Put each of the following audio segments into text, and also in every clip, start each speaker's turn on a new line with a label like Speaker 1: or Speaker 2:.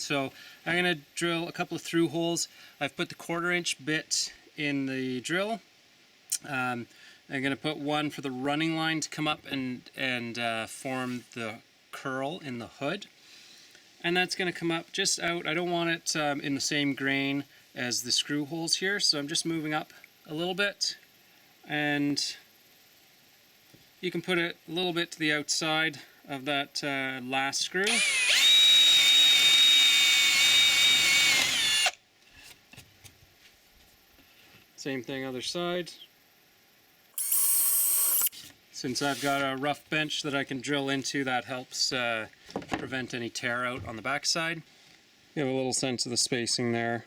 Speaker 1: So I'm going to drill a couple of through holes. I've put the 1/4 inch bit in the drill. I'm going to put one for the running line to come up and form the curl in the hood. And that's going to come up just out. I don't want it in the same grain as the screw holes here, so I'm just moving up a little bit. And you can put it a little bit to the outside of that last screw. Same thing other side. Since I've got a rough bench that I can drill into, that helps prevent any tear out on the back side. You have a little sense of the spacing there.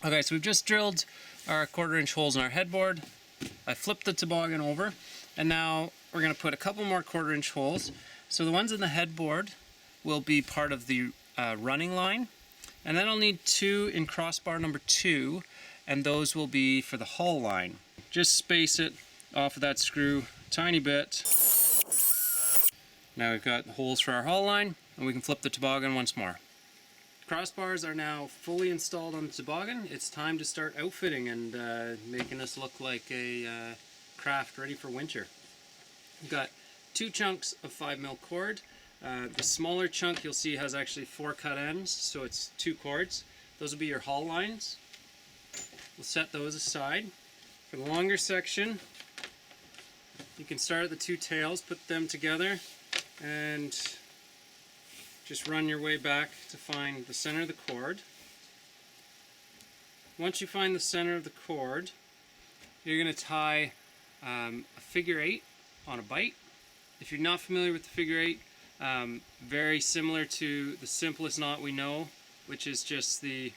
Speaker 1: Okay, so we've just drilled our 1/4 inch holes in our headboard. I flipped the toboggan over, and now we're going to put a couple more 1/4 inch holes. So the ones in the headboard will be part of the running line, and then I'll need 2 in crossbar number 2, and those will be for the hull line. Just space it off of that screw a tiny bit. Now we've got holes for our hull line, and we can flip the toboggan once more. Crossbars are now fully installed on the toboggan. It's time to start outfitting and making this look like a craft ready for winter. We've got 2 chunks of 5mm cord. The smaller chunk you'll see has actually 4 cut ends, so it's 2 cords. Those will be your hull lines. We'll set those aside. For the longer section, you can start at the 2 tails, put them together, and just run your way back to find the center of the cord. Once you find the center of the cord, you're going to tie a figure 8 on a bite. If you're not familiar with the figure 8, very similar to the simplest knot we know, which is just the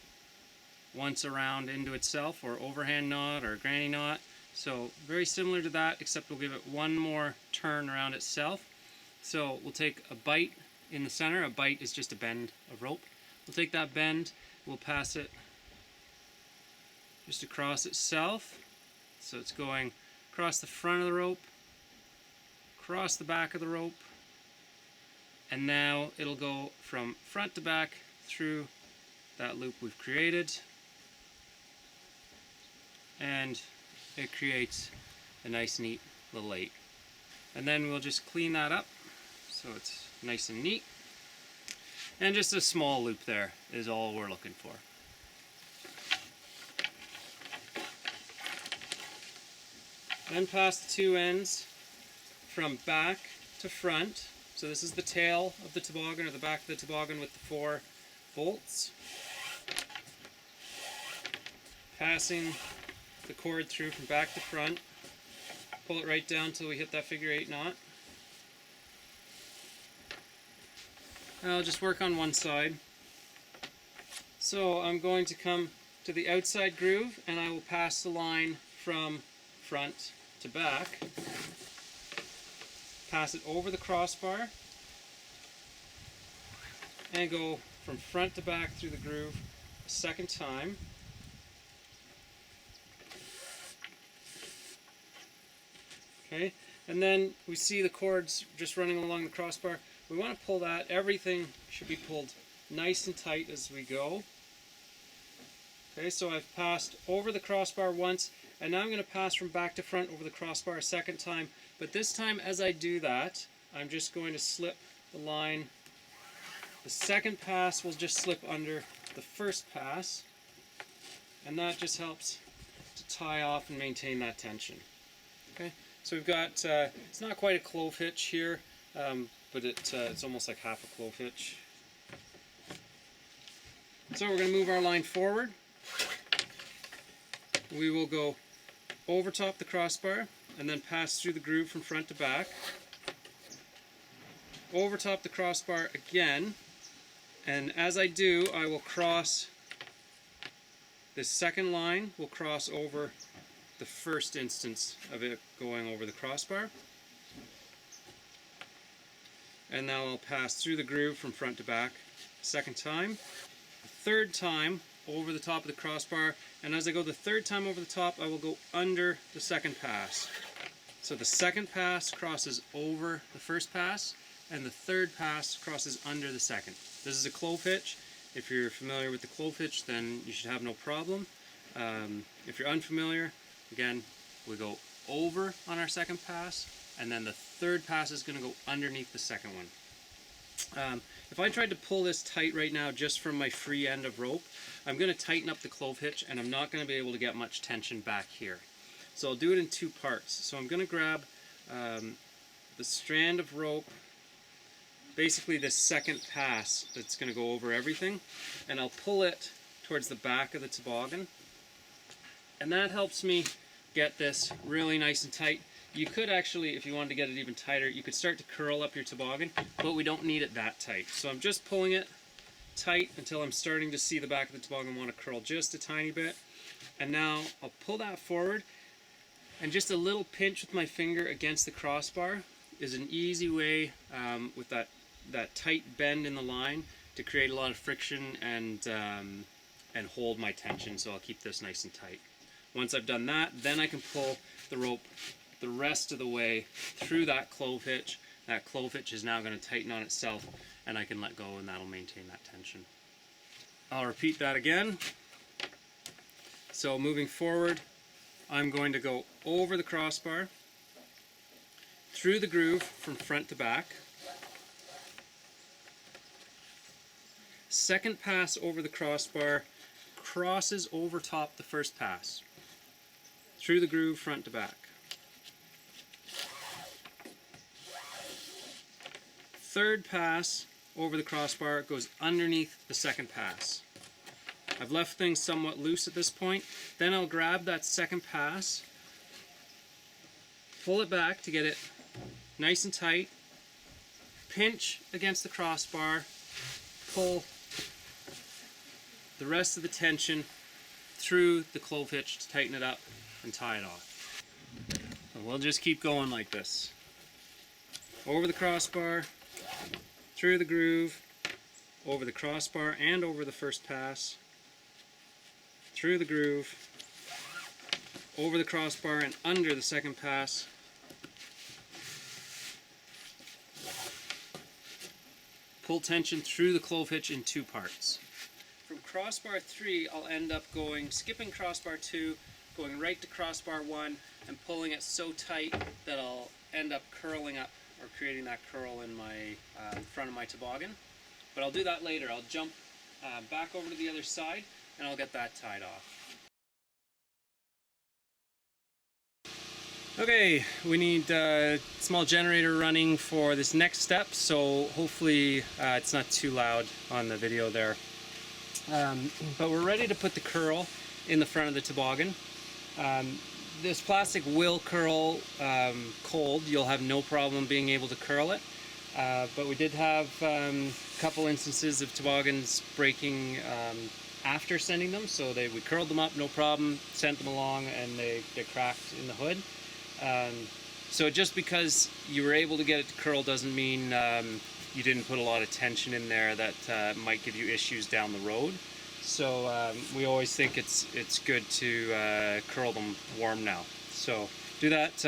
Speaker 1: once around into itself, or overhand knot, or granny knot. So very similar to that, except we'll give it one more turn around itself. So we'll take a bite in the center. A bite is just a bend of rope. We'll take that bend, we'll pass it just across itself. So it's going across the front of the rope, across the back of the rope, and now it'll go from front to back through that loop we've created, and it creates a nice neat little 8. And then we'll just clean that up so it's nice and neat. And just a small loop there is all we're looking for. Then pass the 2 ends from back to front. So this is the tail of the toboggan, or the back of the toboggan, with the 4 bolts. Passing the cord through from back to front. Pull it right down until we hit that figure 8 knot. And I'll just work on one side. So I'm going to come to the outside groove, and I will pass the line from front to back. Pass it over the crossbar, and go from front to back through the groove a second time. Okay, and then we see the cords just running along the crossbar. We want to pull that. Everything should be pulled nice and tight as we go. Okay, so I've passed over the crossbar once, and now I'm going to pass from back to front over the crossbar a second time. But this time, as I do that, I'm just going to slip the line. The second pass will just slip under the first pass, and that just helps to tie off and maintain that tension. Okay, so we've got, it's not quite a clove hitch here, but it's almost like half a clove hitch. So we're going to move our line forward. We will go over top the crossbar and then pass through the groove from front to back. Over top the crossbar again, and as I do, I will cross this second line, will cross over the first instance of it going over the crossbar. And now I'll pass through the groove from front to back a second time. The third time over the top of the crossbar, and as I go the third time over the top, I will go under the second pass. So the second pass crosses over the first pass, and the third pass crosses under the second. This is a clove hitch. If you're familiar with the clove hitch, then you should have no problem. If you're unfamiliar, again, we go over on our second pass, and then the third pass is going to go underneath the second one. If I tried to pull this tight right now just from my free end of rope, I'm going to tighten up the clove hitch and I'm not going to be able to get much tension back here. So I'll do it in two parts. So I'm going to grab the strand of rope, basically this second pass that's going to go over everything, and I'll pull it towards the back of the toboggan, and that helps me get this really nice and tight. You could actually, if you wanted to get it even tighter, you could start to curl up your toboggan, but we don't need it that tight. So I'm just pulling it tight until I'm starting to see the back of the toboggan want to curl just a tiny bit. And now I'll pull that forward, and just a little pinch with my finger against the crossbar is an easy way with that tight bend in the line to create a lot of friction and hold my tension, so I'll keep this nice and tight. Once I've done that, then I can pull the rope the rest of the way through that clove hitch. That clove hitch is now going to tighten on itself, and I can let go, and that'll maintain that tension. I'll repeat that again. So moving forward, I'm going to go over the crossbar, through the groove from front to back. Second pass over the crossbar crosses over top the first pass, through the groove front to back. Third pass over the crossbar goes underneath the second pass. I've left things somewhat loose at this point. Then I'll grab that second pass, pull it back to get it nice and tight, pinch against the crossbar, pull the rest of the tension through the clove hitch to tighten it up and tie it off. And we'll just keep going like this. Over the crossbar, through the groove, over the crossbar and over the first pass, through the groove, over the crossbar and under the second pass, pull tension through the clove hitch in two parts. From crossbar 3, I'll end up skipping crossbar 2, going right to crossbar 1, and pulling it so tight that I'll end up curling up, or creating that curl in my front of my toboggan. But I'll do that later. I'll jump back over to the other side, and I'll get that tied off. Okay, we need a small generator running for this next step, so hopefully it's not too loud on the video there. But we're ready to put the curl in the front of the toboggan. This plastic will curl cold. You'll have no problem being able to curl it. But we did have a couple instances of toboggans breaking after sending them, so we curled them up, no problem, sent them along, and they cracked in the hood. So just because you were able to get it to curl doesn't mean you didn't put a lot of tension in there that might give you issues down the road. So we always think it's good to curl them warm now. So do that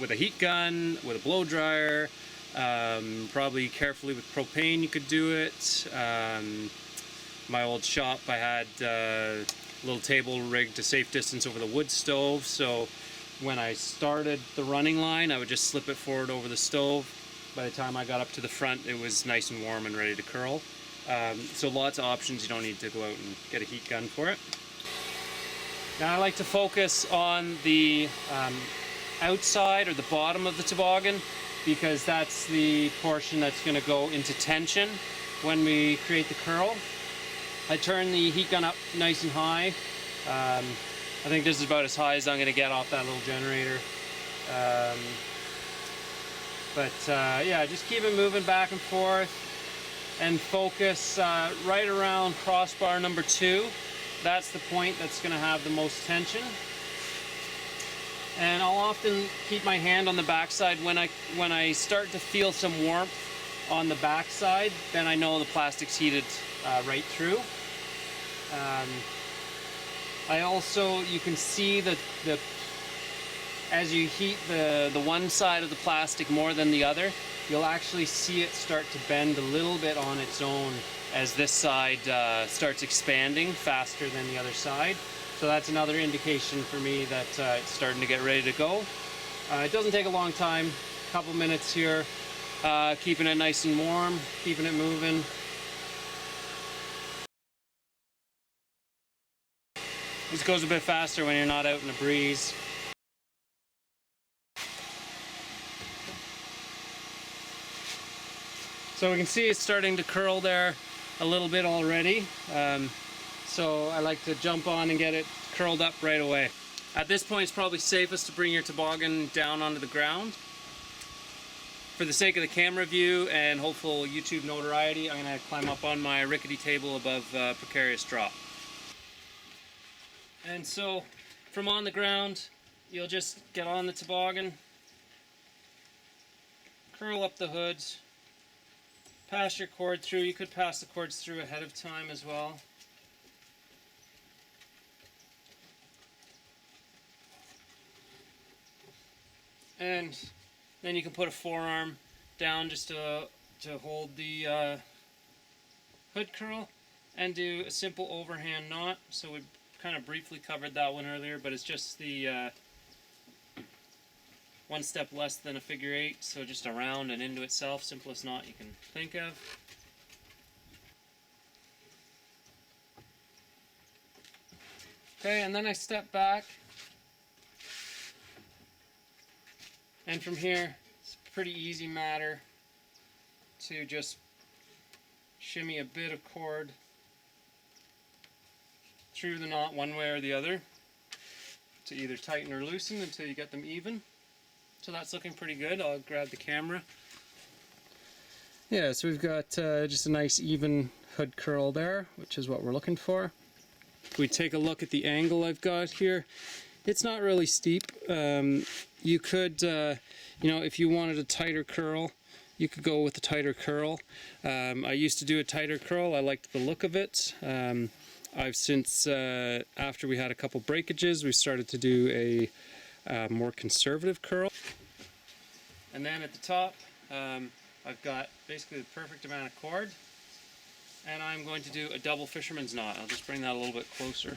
Speaker 1: with a heat gun, with a blow dryer, probably carefully with propane you could do it. My old shop, I had a little table rigged to safe distance over the wood stove, so when I started the running line, I would just slip it forward over the stove. By the time I got up to the front, it was nice and warm and ready to curl. So lots of options. You don't need to go out and get a heat gun for it. Now I like to focus on the outside or the bottom of the toboggan, because that's the portion that's going to go into tension when we create the curl. I turn the heat gun up nice and high. I think this is about as high as I'm going to get off that little generator. Yeah, just keep it moving back and forth and focus right around crossbar number 2. That's the point that's going to have the most tension. And I'll often keep my hand on the backside. When I start to feel some warmth on the backside, then I know the plastic's heated right through. I also, you can see the as you heat the one side of the plastic more than the other, you'll actually see it start to bend a little bit on its own as this side starts expanding faster than the other side. So that's another indication for me that it's starting to get ready to go. It doesn't take a long time, a couple minutes here, keeping it nice and warm, keeping it moving. This goes a bit faster when you're not out in a breeze. So we can see it's starting to curl there a little bit already. So I like to jump on and get it curled up right away. At this point, it's probably safest to bring your toboggan down onto the ground. For the sake of the camera view and hopeful YouTube notoriety, I'm going to climb up on my rickety table above precarious drop. And so from on the ground, you'll just get on the toboggan, curl up the hoods, pass your cord through. You could pass the cords through ahead of time as well. And then you can put a forearm down just to hold the hood curl and do a simple overhand knot. So we kind of briefly covered that one earlier, but it's just the one step less than a figure eight, so just around and into itself, simplest knot you can think of. Okay, and then I step back, and from here it's a pretty easy matter to just shimmy a bit of cord through the knot one way or the other to either tighten or loosen until you get them even. So that's looking pretty good. I'll grab the camera. Yeah, so we've got just a nice even hood curl there, which is what we're looking for. If we take a look at the angle I've got here, it's not really steep. You could, you know, if you wanted a tighter curl, you could go with a tighter curl. I used to do a tighter curl. I liked the look of it. I've since, after we had a couple breakages, we started to do a more conservative curl. And then at the top, I've got basically the perfect amount of cord, and I'm going to do a double fisherman's knot. I'll just bring that a little bit closer.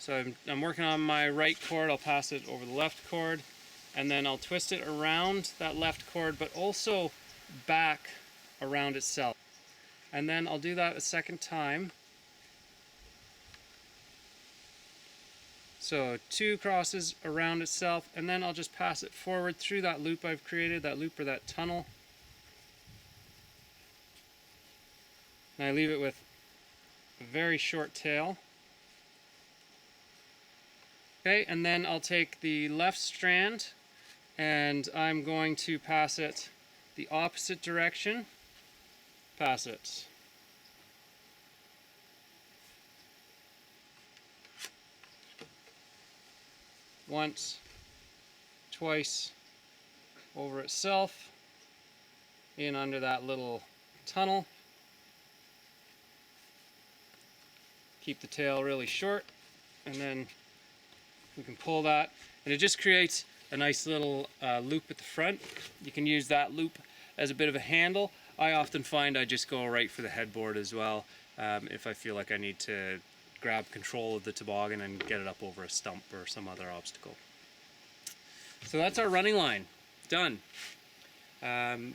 Speaker 1: So I'm working on my right cord. I'll pass it over the left cord, and then I'll twist it around that left cord, but also back around itself. And then I'll do that a second time. So 2 crosses around itself, and then I'll just pass it forward through that loop I've created, that loop or that tunnel. And I leave it with a very short tail. Okay, and then I'll take the left strand and I'm going to pass it the opposite direction. Pass it. Once, twice, over itself, in under that little tunnel. Keep the tail really short, and then we can pull that, and it just creates a nice little loop at the front. You can use that loop as a bit of a handle. I often find I just go right for the headboard as well, if I feel like I need to grab control of the toboggan and get it up over a stump or some other obstacle. So that's our running line, done.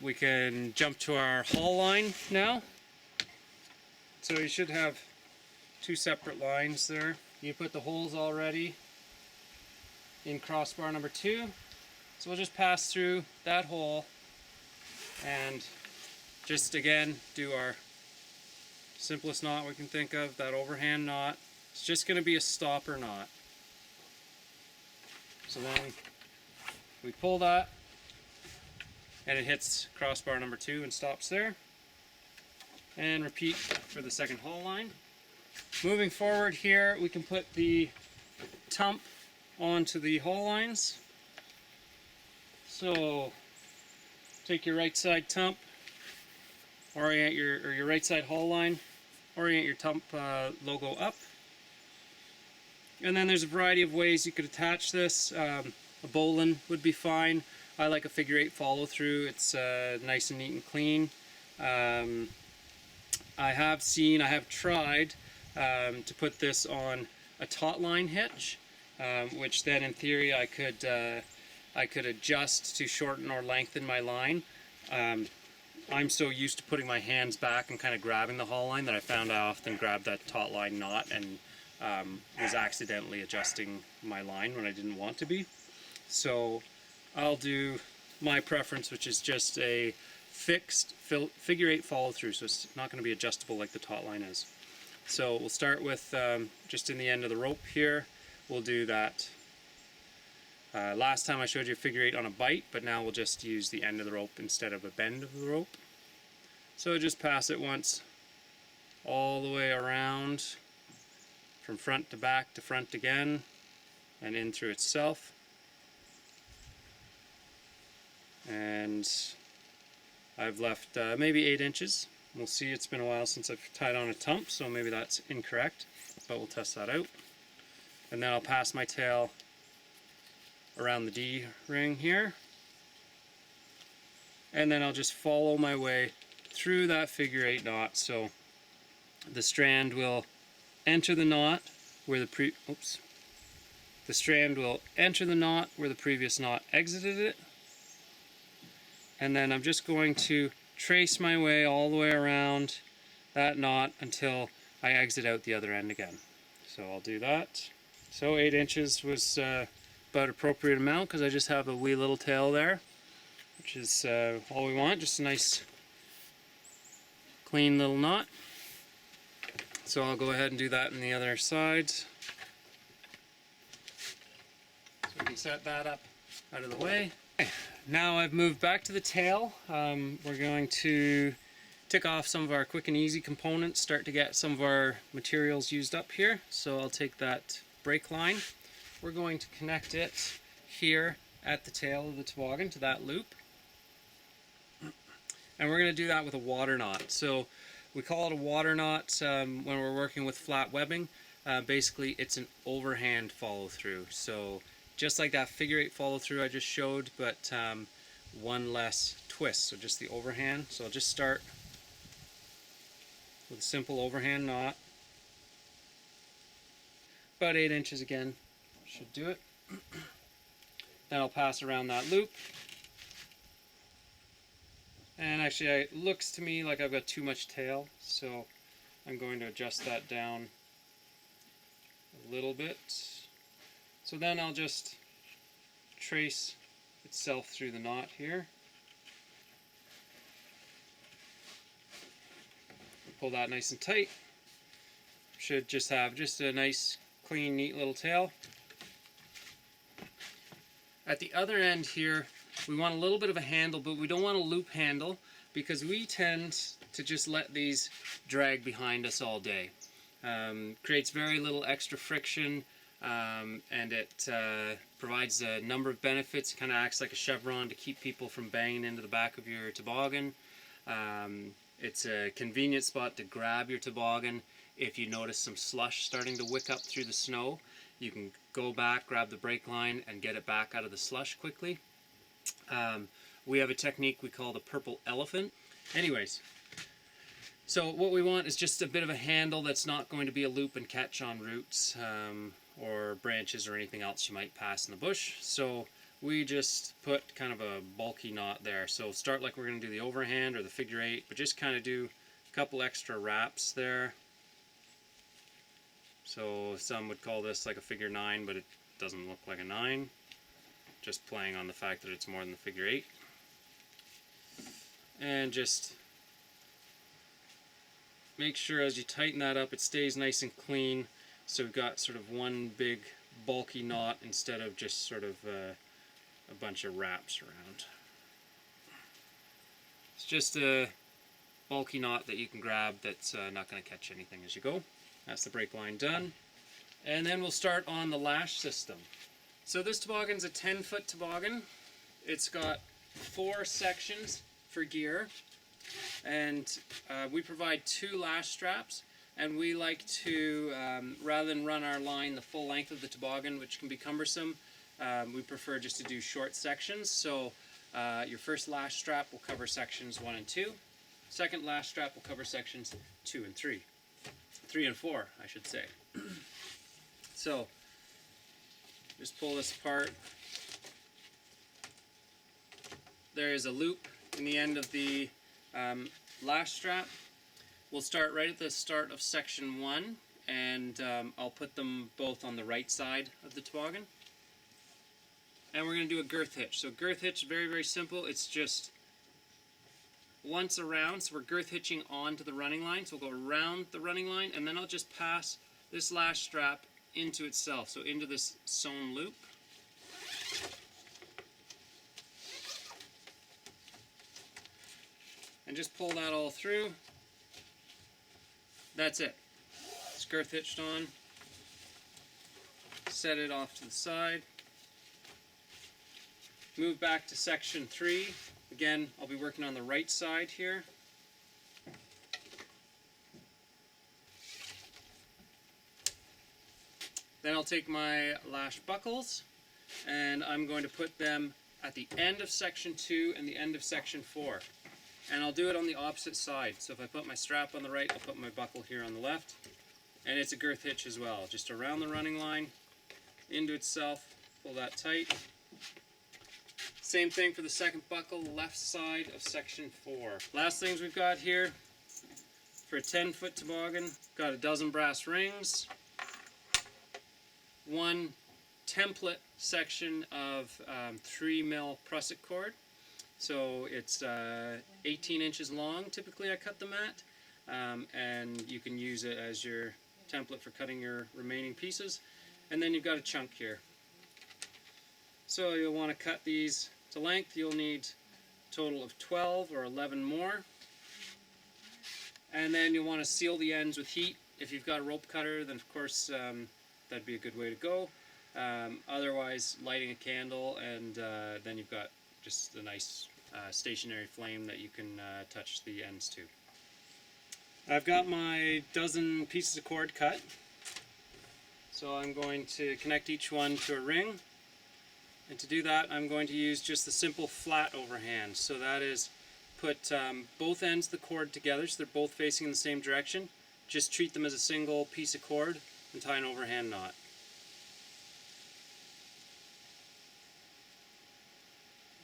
Speaker 1: We can jump to our haul line now. So you should have 2 separate lines there. You put the holes already in crossbar number 2. So we'll just pass through that hole and just again do our simplest knot we can think of, that overhand knot. It's just going to be a stopper knot. So then we pull that and it hits crossbar number 2 and stops there. And repeat for the second haul line. Moving forward here, we can put the tump onto the haul lines. So take your right side tump, orient your right side haul line, orient your tump logo up, And then there's a variety of ways you could attach this. A bowline would be fine. I like a figure 8 follow through. It's nice and neat and clean. I have tried to put this on a taut line hitch, which then in theory I could adjust to shorten or lengthen my line. I'm so used to putting my hands back and kind of grabbing the haul line that I found I often grabbed that taut line knot and was accidentally adjusting my line when I didn't want to be. So I'll do my preference, which is just a fixed figure 8 follow through, so it's not going to be adjustable like the taut line is. So we'll start with just in the end of the rope here. We'll do that. Last time I showed you a figure 8 on a bite, but now we'll just use the end of the rope instead of a bend of the rope. So just pass it once all the way around, from front to back to front again, and in through itself. And I've left maybe 8 inches. We'll see, it's been a while since I've tied on a tump, so maybe that's incorrect, but we'll test that out. And then I'll pass my tail around the D-ring here, and then I'll just follow my way through that figure 8 knot. So the strand will enter the knot where the strand will enter the knot where the previous knot exited it, and then I'm just going to trace my way all the way around that knot until I exit out the other end again. So I'll do that. So 8 inches was about appropriate amount because I just have a wee little tail there, which is all we want, just a nice clean little knot. So I'll go ahead and do that on the other side. So we can set that up out of the way. Okay. Now I've moved back to the tail. We're going to tick off some of our quick and easy components, start to get some of our materials used up here. So I'll take that brake line. We're going to connect it here at the tail of the toboggan to that loop. And we're going to do that with a water knot. So we call it a water knot when we're working with flat webbing. Basically it's an overhand follow through. So just like that figure 8 follow through I just showed, but one less twist, so just the overhand. So I'll just start with a simple overhand knot. About 8 inches again, should do it. Then I'll pass around that loop. And actually it looks to me like I've got too much tail, so I'm going to adjust that down a little bit. So then I'll just trace itself through the knot here. Pull that nice and tight. Should just have just a nice, clean, neat little tail. At the other end here, we want a little bit of a handle, but we don't want a loop handle because we tend to just let these drag behind us all day. Creates very little extra friction. And it provides a number of benefits. It kind of acts like a chevron to keep people from banging into the back of your toboggan. It's a convenient spot to grab your toboggan if you notice some slush starting to wick up through the snow. You can go back, grab the brake line, and get it back out of the slush quickly. We have a technique we call the purple elephant. Anyways, so what we want is just a bit of a handle that's not going to be a loop and catch on roots or branches or anything else you might pass in the bush. So we just put kind of a bulky knot there. So start like we're going to do the overhand or the figure 8, but just kind of do a couple extra wraps there. So some would call this like a figure 9, but it doesn't look like a 9. Just playing on the fact that it's more than the figure 8. And just make sure as you tighten that up it stays nice and clean, so we've got sort of one big bulky knot instead of just sort of a bunch of wraps around. It's just a bulky knot that you can grab that's not going to catch anything as you go. That's the brake line done. And then we'll start on the lash system. So this toboggan's a 10-foot toboggan. It's got 4 sections for gear, and we provide 2 lash straps. and we like to, rather than run our line the full length of the toboggan, which can be cumbersome, we prefer just to do short sections. So your first lash strap will cover sections 1 and 2. Second lash strap will cover sections 2 and 3. 3 and 4, I should say. So just pull this apart. There is a loop in the end of the lash strap. We'll start right at the start of section 1, and I'll put them both on the right side of the toboggan. And we're going to do a girth hitch. So girth hitch, very, very simple. It's just once around, so we're girth hitching onto the running line. So we'll go around the running line, and then I'll just pass this lash strap into itself, so into this sewn loop. And just pull that all through. That's it. It's girth hitched on. Set it off to the side. Move back to section 3. Again, I'll be working on the right side here. Then I'll take my lash buckles and I'm going to put them at the end of section 2 and the end of section 4. And I'll do it on the opposite side. So if I put my strap on the right, I'll put my buckle here on the left. And it's a girth hitch as well. Just around the running line, into itself, pull that tight. Same thing for the second buckle, left side of section 4. Last things we've got here, for a 10-foot toboggan, got a dozen brass rings, one template section of 3mm prusik cord. So it's 18 inches long, typically I cut them at, and you can use it as your template for cutting your remaining pieces. And then you've got a chunk here. So you'll want to cut these to length. You'll need a total of 12 or 11 more. And then you'll want to seal the ends with heat. If you've got a rope cutter, then of course that'd be a good way to go. Otherwise, lighting a candle, and then you've got just a nice stationary flame that you can touch the ends to. I've got my dozen pieces of cord cut. So I'm going to connect each one to a ring. And to do that, I'm going to use just the simple flat overhand. So that is, put both ends of the cord together so they're both facing in the same direction. Just treat them as a single piece of cord and tie an overhand knot.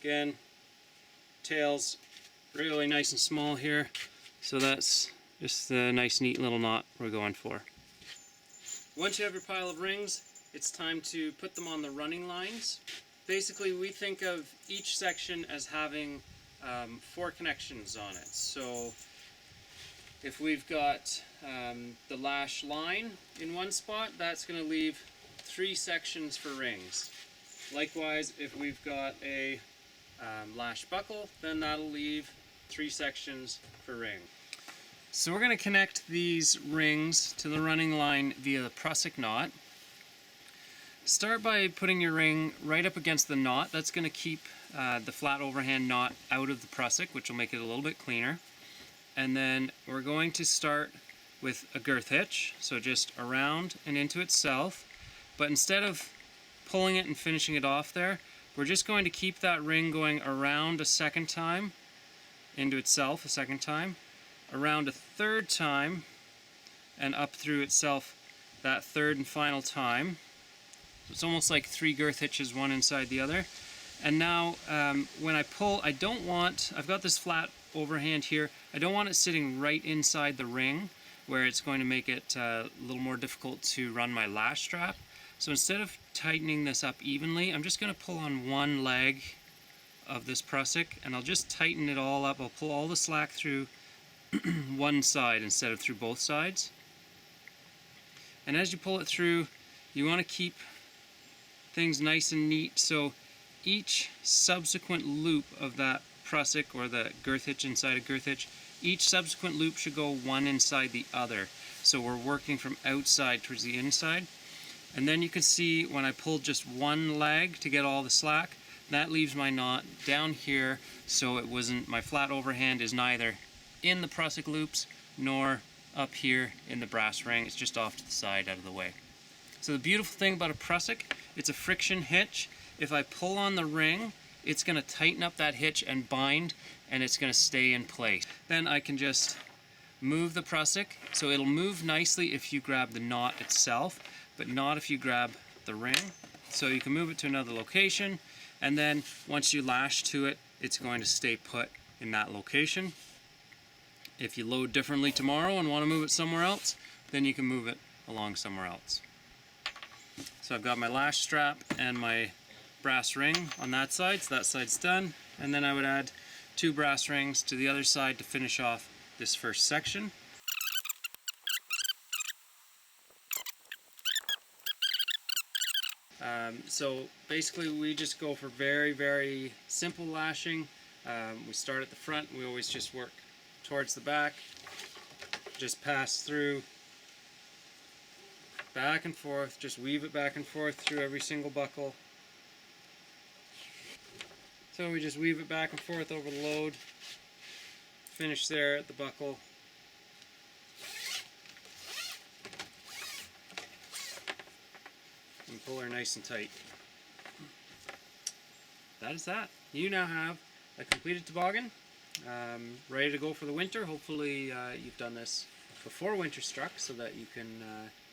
Speaker 1: Again, tail's really nice and small here, so that's just a nice neat little knot we're going for. Once you have your pile of rings, it's time to put them on the running lines. Basically, we think of each section as having 4 connections on it. So if we've got the lash line in one spot, that's going to leave 3 sections for rings. Likewise, if we've got a lash buckle, then that'll leave 3 sections for ring. So we're going to connect these rings to the running line via the prusik knot. Start by putting your ring right up against the knot. That's going to keep the flat overhand knot out of the prusik, which will make it a little bit cleaner. And then we're going to start with a girth hitch, so just around and into itself. But instead of pulling it and finishing it off there, we're just going to keep that ring going around a second time, into itself a second time, around a third time, and up through itself that third and final time. So it's almost like 3 girth hitches, one inside the other. And now when I pull, I've got this flat overhand here, I don't want it sitting right inside the ring where it's going to make it a little more difficult to run my lash strap. So instead of tightening this up evenly, I'm just going to pull on one leg of this prusik, and I'll just tighten it all up. I'll pull all the slack through one side instead of through both sides. And as you pull it through, you want to keep things nice and neat, so each subsequent loop of that prusik, or the girth hitch inside a girth hitch, each subsequent loop should go one inside the other. So we're working from outside towards the inside. And then you can see when I pulled just one leg to get all the slack, that leaves my knot down here, so my flat overhand is neither in the prusik loops nor up here in the brass ring. It's just off to the side out of the way. So the beautiful thing about a prusik, it's a friction hitch. If I pull on the ring, it's going to tighten up that hitch and bind, and it's going to stay in place. Then I can just move the prusik, so it'll move nicely if you grab the knot itself, but not if you grab the ring. So you can move it to another location, and then once you lash to it, it's going to stay put in that location. If you load differently tomorrow and want to move it somewhere else, then you can move it along somewhere else. So I've got my lash strap and my brass ring on that side, so that side's done. And then I would add 2 brass rings to the other side to finish off this first section. So basically we just go for very, very simple lashing. We start at the front, we always just work towards the back, just pass through, back and forth, just weave it back and forth through every single buckle. So we just weave it back and forth over the load, finish there at the buckle. And pull her nice and tight. That is that. You now have a completed toboggan, ready to go for the winter. Hopefully you've done this before winter struck so that you can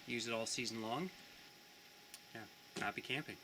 Speaker 1: use it all season long. Yeah, happy camping.